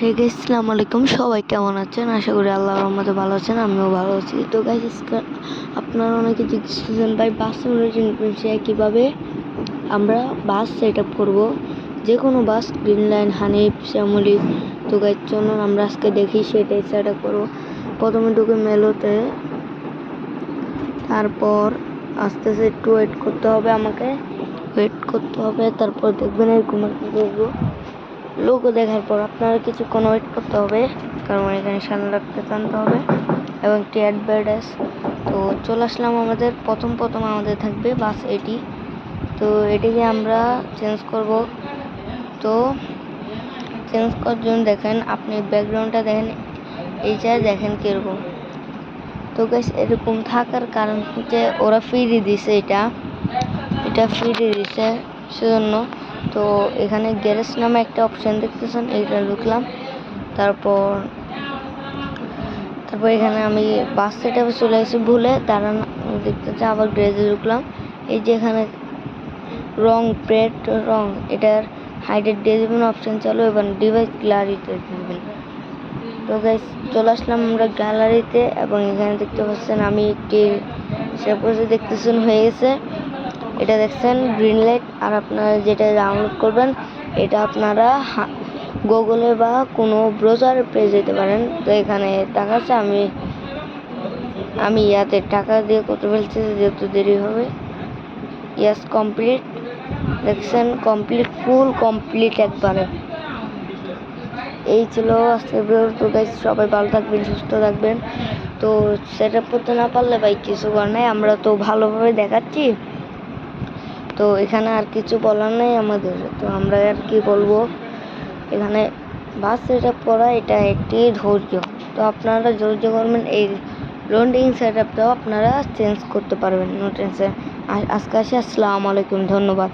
Hey guys, আসসালামু আলাইকুম। সবাই কেমন আছেন? আশা করি আল্লাহর রহমতে ভালো আছেন। আমিও ভালো আছি। তো গাইস, আপনারা অনেকে জিজ্ঞেস ভাই বাস সিমুলেশন কীভাবে আমরা বাস সেট আপ করবো, যে কোনো বাস, গ্রিন লাইন, হানিফ, শ্যামলি। তো গাইস চলুন আমরা আজকে দেখি সেটাই সেট আপ করবো। প্রথমে ঢুকে মেলোতে, তারপর আস্তে আস্তে একটু ওয়েট করতে হবে, তারপর দেখবেন এরকম একটা লোগো দেখার পর আপনারা কিছুক্ষণ ওয়েট করতে হবে, কারণ এখানে সামনে রাখতে টানতে হবে এবং একটি অ্যাডভার্টাইজ। তো চলে আসলাম। আমাদের প্রথম আমাদের থাকবে বাস এটি। তো এটিকে আমরা চেঞ্জ করব। তো চেঞ্জ করার জন্য দেখেন, আপনি ব্যাকগ্রাউন্ডটা দেখেন, এইটা দেখেন কীরকম। তো গাইস, এরকম থাকার কারণ হচ্ছে ওরা ফ্রি দিছে, এটা ফ্রি দিছে সেজন্য। তো এখানে গ্যারেজ নামে একটা অপশন দেখতেছেন, এইটা ঢুকলাম। তারপর এখানে আমি বাস সেটআপে চলে গেছি ভুলে, দাঁড়ান দেখতেছে, আবার গ্যারেজে ঢুকলাম। এই যে এখানে রং এটার হাইডেড দিয়ে দেবেন, অপশন চালু, এবং ডিভাইস গ্যালারিতে দিবেন। তো গাইস চলে আসলাম আমরা গ্যালারিতে, এবং এখানে দেখতে পাচ্ছেন আমি একটি সেপোজে দেখতেছেন হয়ে গেছে। এটা দেখছেন গ্রিন লাইট। আর আপনারা যেটা ডাউনলোড করবেন, এটা আপনারা গুগলে বা কোনো ব্রাউজারে পেয়ে যেতে পারেন। তো এখানে টাকা আছে, আমি ইয়াতে টাকা দিয়ে করতে ফেলছি, যেহেতু দেরি হবে। ইয়াস, কমপ্লিট। দেখছেন ফুল কমপ্লিট একবারে। এই ছিল আজকের ভিডিও। তো গাইস সবাই ভালো থাকবেন, সুস্থ থাকবেন। তো সেট আপ করতে না পারলে ভাই কিছু করার নাই, আমরা তো ভালোভাবে দেখাচ্ছি। তো এখানে আর কিছু বলার নেই আমাদের। তো আমরা আর কি বলবো, এখানে বাস সেট আপ করা এটা একটি ধৈর্য। তো আপনারা ধৈর্য করবেন, এই রোন্ডিং সেট আপটাও আপনারা চেঞ্জ করতে পারবেন, নো টেনশন। আজকে আসি, আসসালামু আলাইকুম, ধন্যবাদ।